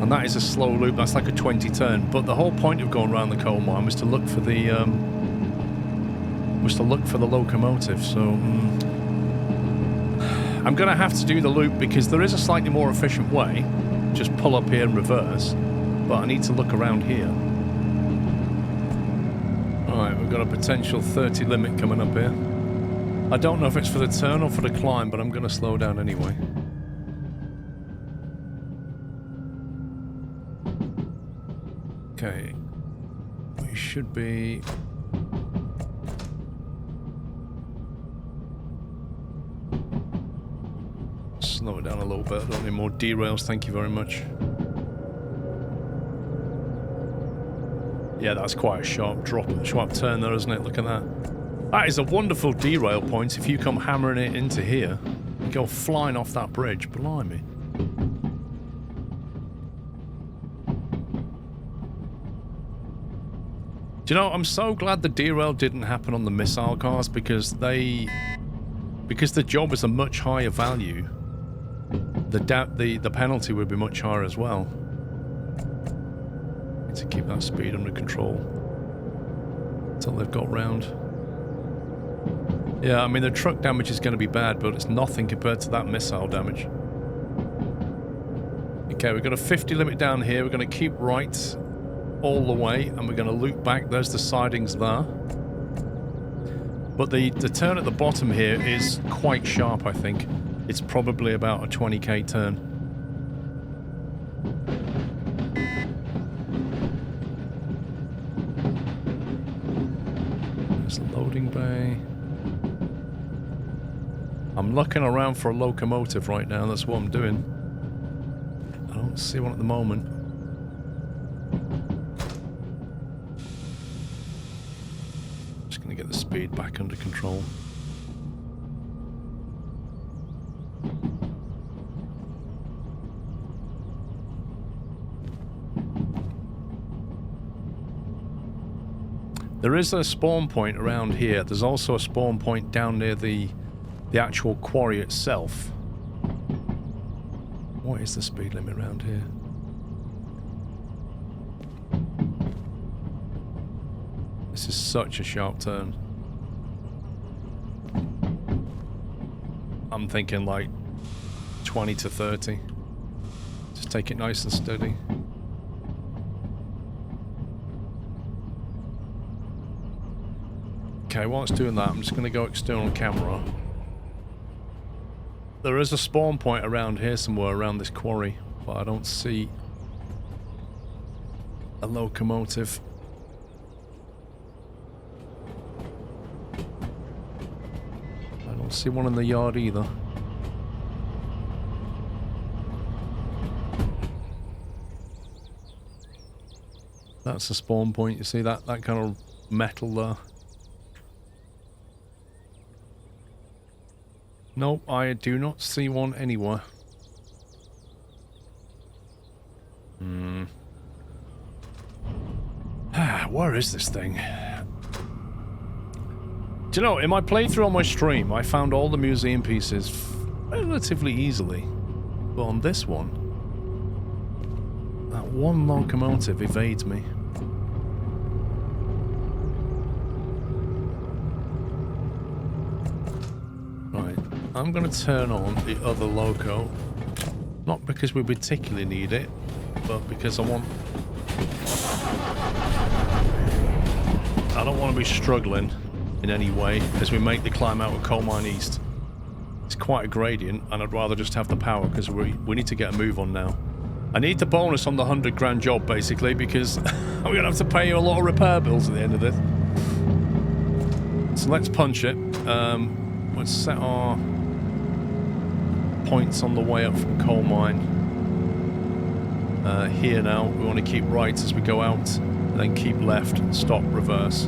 And that is a slow loop. That's like a 20 turn. But the whole point of going around the coal mine was to look for the locomotive. So I'm going to have to do the loop because there is a slightly more efficient way. Just pull up here and reverse. But I need to look around here. Alright, we've got a potential 30 limit coming up here. I don't know if it's for the turn or for the climb, but I'm going to slow down anyway. Okay. We should be... Slow it down a little bit. I don't need more derails, thank you very much. Yeah, that's quite a sharp turn there, isn't it? Look at that. That is a wonderful derail point if you come hammering it into here. You go flying off that bridge, blimey. Do you know, I'm so glad the derail didn't happen on the missile cars because the job is a much higher value. The penalty would be much higher as well. Need to keep that speed under control until they've got round. Yeah, I mean the truck damage is going to be bad, but it's nothing compared to that missile damage. Okay, we've got a 50 limit down here. We're going to keep right all the way, and we're going to loop back. There's the sidings there. But the turn at the bottom here is quite sharp, I think. It's probably about a 20k turn. There's the loading bay. I'm looking around for a locomotive right now, that's what I'm doing. I don't see one at the moment. Just gonna get the speed back under control. There is a spawn point around here. There's also a spawn point down near the actual quarry itself. What is the speed limit around here? This is such a sharp turn. I'm thinking like 20 to 30. Just take it nice and steady. Okay, while it's doing that, I'm just going to go external camera. There is a spawn point around here somewhere, around this quarry, but I don't see a locomotive. I don't see one in the yard either. That's the spawn point, you see that kind of metal there. Nope, I do not see one anywhere. Where is this thing? Do you know, in my playthrough on my stream, I found all the museum pieces relatively easily. But on this one, that one locomotive evades me. I'm going to turn on the other loco, not because we particularly need it, but because I don't want to be struggling in any way as we make the climb out of Coal Mine East. It's quite a gradient, and I'd rather just have the power because we need to get a move on now. I need the bonus on the 100 grand job basically because we're going to have to pay you a lot of repair bills at the end of this. So let's punch it. Let's set our points on the way up from Coal Mine. Here now, we want to keep right as we go out, and then keep left, stop, reverse.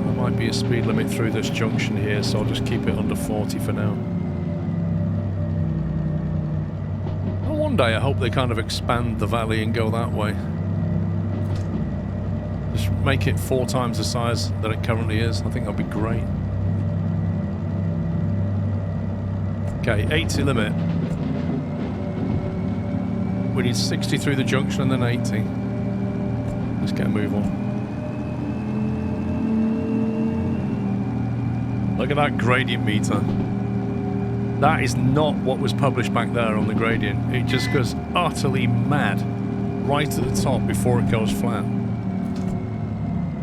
There might be a speed limit through this junction here, so I'll just keep it under 40 for now. Well, one day I hope they kind of expand the valley and go that way. Just make it 4 times the size that it currently is. I think that'd be great. Okay, 80 limit. We need 60 through the junction and then 80. Let's get a move on. Look at that gradient meter. That is not what was published back there on the gradient. It just goes utterly mad right at the top before it goes flat.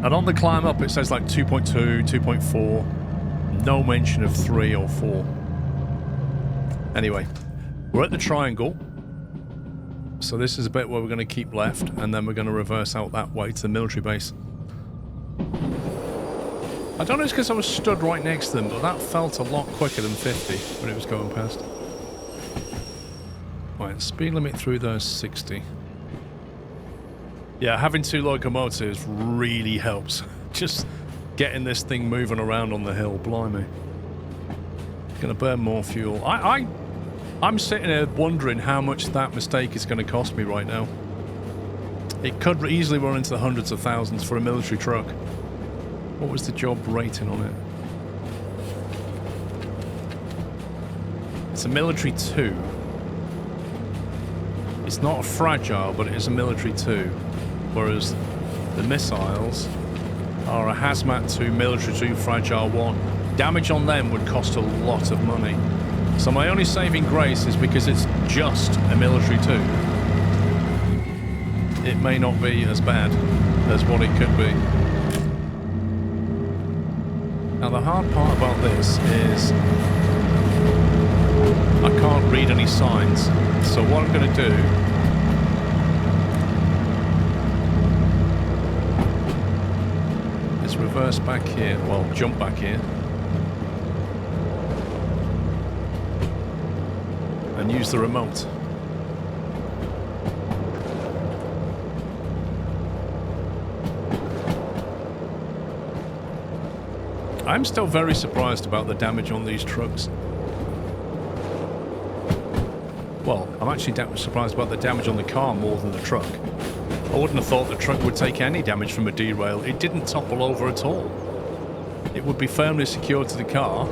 And on the climb up, it says like 2.2, 2.4. No mention of 3 or 4. Anyway, we're at the triangle. So this is a bit where we're going to keep left, and then we're going to reverse out that way to the military base. I don't know if it's because I was stood right next to them, but that felt a lot quicker than 50 when it was going past. Right, speed limit through there is 60. Yeah, having 2 locomotives really helps. Just getting this thing moving around on the hill, blimey. Gonna burn more fuel. I'm sitting here wondering how much that mistake is going to cost me right now. It could easily run into the hundreds of thousands for a military truck. What was the job rating on it? It's a military 2. It's not a fragile, but it is a military 2. Whereas the missiles are a hazmat 2, military 2, fragile 1. Damage on them would cost a lot of money. So my only saving grace is because it's just a military 2. It may not be as bad as what it could be. Now the hard part about this is I can't read any signs. So what I'm going to do is reverse back here. Well, jump back here. And use the remote. I'm still very surprised about the damage on these trucks. Well, I'm actually surprised about the damage on the car more than the truck. I wouldn't have thought the truck would take any damage from a derail. It didn't topple over at all. It would be firmly secured to the car,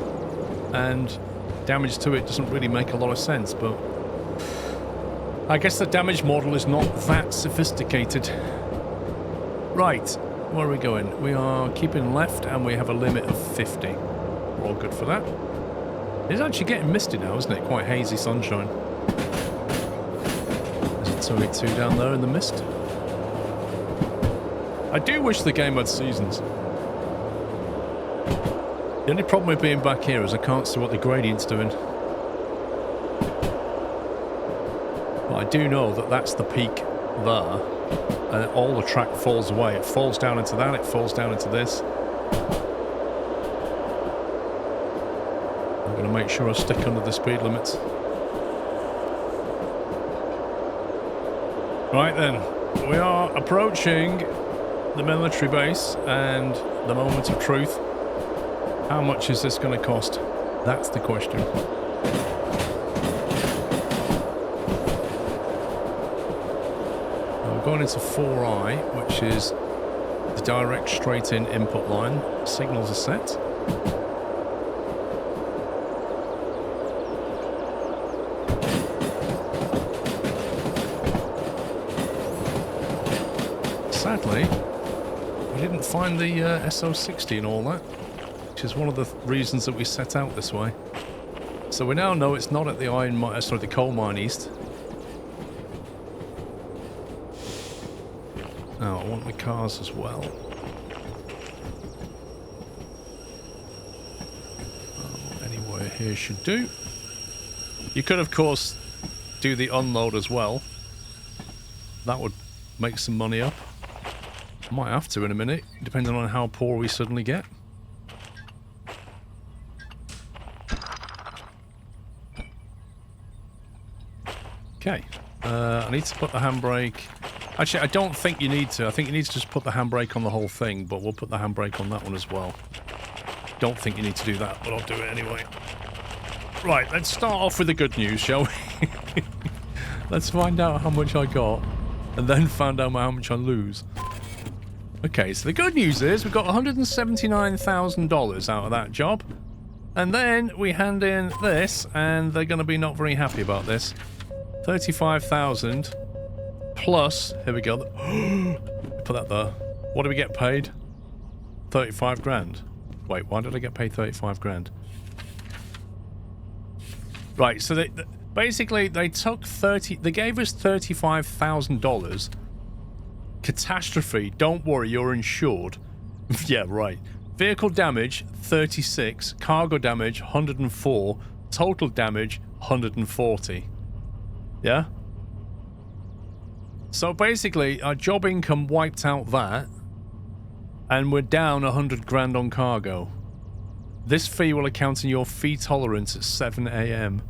and damage to it doesn't really make a lot of sense, but I guess the damage model is not that sophisticated. Right, where are we going? We are keeping left, and we have a limit of 50. We're all good for that. It's actually getting misty now, isn't it? Quite hazy sunshine. There's a 282 down there in the mist. I do wish the game had seasons. The only problem with being back here is I can't see what the gradient's doing. But I do know that that's the peak there, and all the track falls away. It falls down into that, it falls down into this. I'm going to make sure I stick under the speed limits. Right then, we are approaching the military base and the moment of truth. How much is this going to cost? That's the question. We're going into 4i, which is the direct straight-in input line. Signals are set. Sadly, we didn't find the SO60 and all that, which is one of the reasons that we set out this way. So we now know it's not at the the coal mine east. Now I want the cars as well. Anywhere here should do. You could, of course, do the unload as well. That would make some money up. Might have to in a minute, depending on how poor we suddenly get. Okay, I need to put the handbrake. Actually, I don't think you need to. I think you need to just put the handbrake on the whole thing, but we'll put the handbrake on that one as well. Don't think you need to do that, but I'll do it anyway. Right, let's start off with the good news, shall we? Let's find out how much I got, and then find out how much I lose. Okay, so the good news is we got $179,000 out of that job. And then we hand in this, and they're going to be not very happy about this. 35,000 plus, here we go. Put that there. What do we get paid? 35 grand. Wait, why did I get paid 35 grand? Right, so they basically they took they gave us $35,000. Catastrophe, don't worry, you're insured. Yeah, right. Vehicle damage, 36. Cargo damage, 104. Total damage, 140. Yeah? So basically, our job income wiped out that, and we're down 100 grand on cargo. This fee will account in your fee tolerance at 7 AM.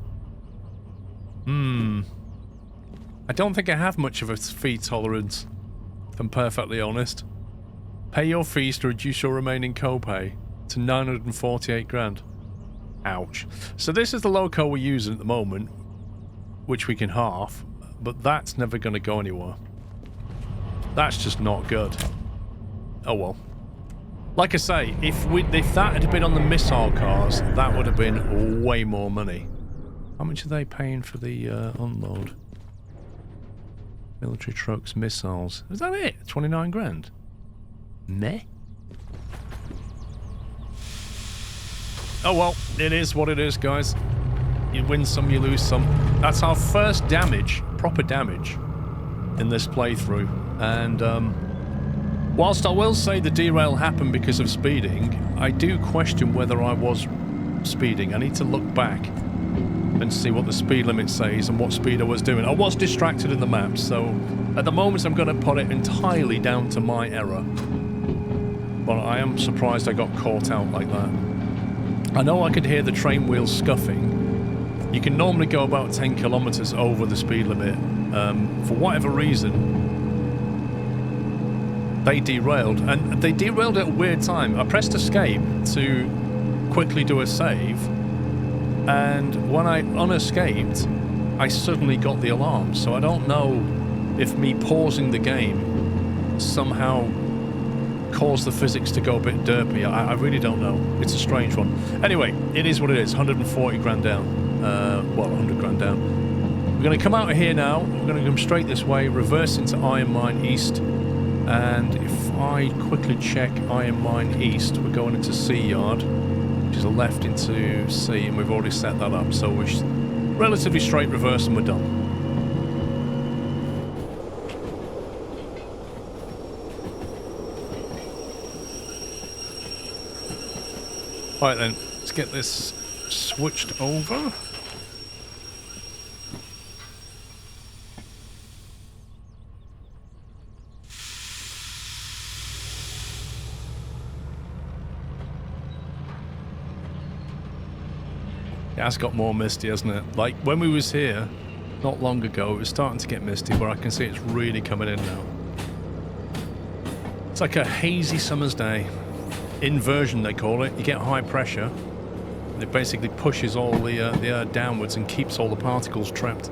I don't think I have much of a fee tolerance, if I'm perfectly honest. Pay your fees to reduce your remaining copay to 948 grand. Ouch. So this is the loco we're using at the moment, which we can half, but that's never going to go anywhere. That's just not good. Oh well. Like I say, if that had been on the missile cars, that would have been way more money. How much are they paying for the unload? Military trucks, missiles. Is that it? 29 grand? Meh? Oh well, it is what it is, guys. You win some, you lose some. That's our first damage, proper damage, in this playthrough. And whilst I will say the derail happened because of speeding, I do question whether I was speeding. I need to look back and see what the speed limit says and what speed I was doing. I was distracted in the map, so at the moment I'm going to put it entirely down to my error. But I am surprised I got caught out like that. I know I could hear the train wheels scuffing. You can normally go about 10 kilometers over the speed limit. For whatever reason, they derailed, and they derailed at a weird time. I pressed escape to quickly do a save, and when I unescaped, I suddenly got the alarm. So I don't know if me pausing the game somehow caused the physics to go a bit derpy. I really don't know. It's a strange one. Anyway, it is what it is. 140 grand down. Well, 100 grand down. We're going to come out of here now. We're going to come straight this way, reverse into Iron Mine East. And if I quickly check Iron Mine East, we're going into Sea Yard, which is a left into sea, and we've already set that up. So we're relatively straight reverse and we're done. Right then, let's get this switched over. It has got more misty, hasn't it? Like when we was here not long ago, it was starting to get misty, but I can see it's really coming in now. It's like a hazy summer's day. Inversion, they call it. You get high pressure, and it basically pushes all the air downwards and keeps all the particles trapped.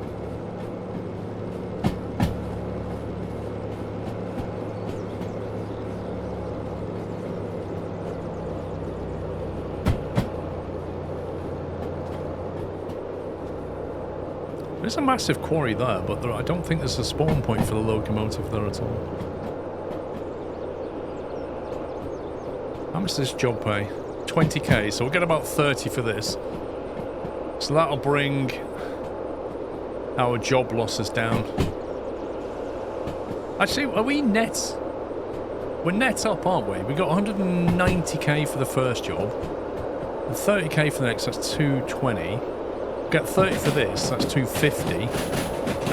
There's a massive quarry there, but I don't think there's a spawn point for the locomotive there at all. How much does this job pay? 20k, so we'll get about 30 for this. So that'll bring our job losses down. Actually, are we net? We're net up, aren't we? We got 190k for the first job, and 30k for the next, that's 220. Get 30 for this, that's 250,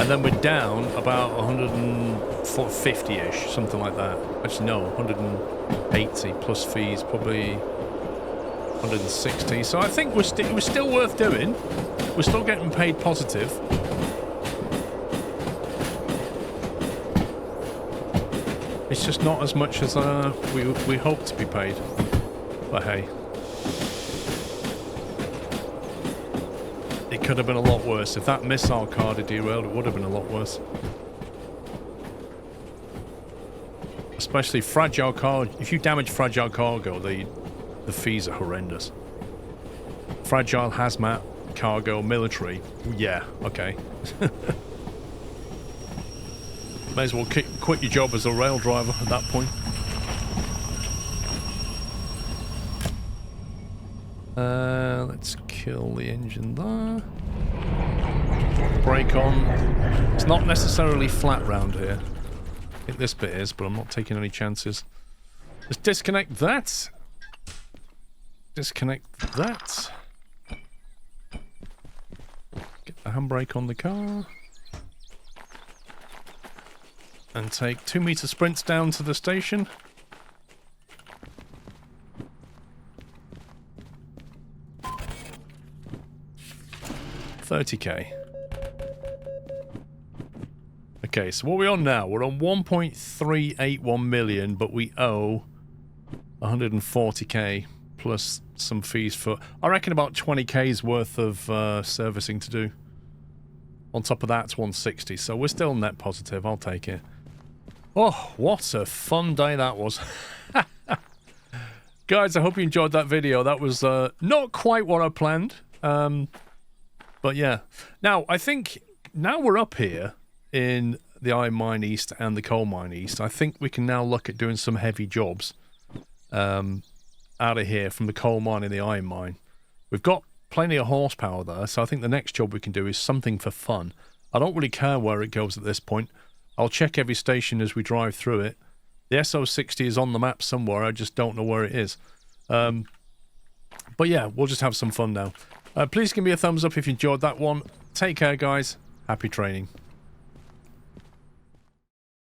and then we're down about 150-ish, something like that. Actually, no, 180 plus fees, probably 160. So I think we're still worth doing. We're still getting paid positive. It's just not as much as we hope to be paid. But hey. It could have been a lot worse. If that missile card had derailed, it would have been a lot worse. Especially fragile cargo. If you damage fragile cargo, the fees are horrendous. Fragile hazmat, cargo, military. Yeah, okay. May as well quit your job as a rail driver at that point. Let's kill the engine there. Brake on. It's not necessarily flat round here. I think this bit is, but I'm not taking any chances. Let's disconnect that. Disconnect that. Get the handbrake on the car. And take 2-meter sprints down to the station. $30K. Okay, so what are we on now? We're on 1.381 million, but we owe 140K plus some fees for, I reckon, about 20K's worth of servicing to do. On top of that, it's 160, so we're still net positive. I'll take it. Oh, what a fun day that was. Guys, I hope you enjoyed that video. That was not quite what I planned. But yeah. Now, I think now we're up here in the Iron Mine East and the Coal Mine East. I think we can now look at doing some heavy jobs out of here from the coal mine and the iron mine. We've got plenty of horsepower there, so I think the next job we can do is something for fun. I don't really care where it goes at this point. I'll check every station as we drive through it. The SO60 is on the map somewhere, I just don't know where it is. But yeah, we'll just have some fun now. Please give me a thumbs up if you enjoyed that one. Take care, guys. Happy training.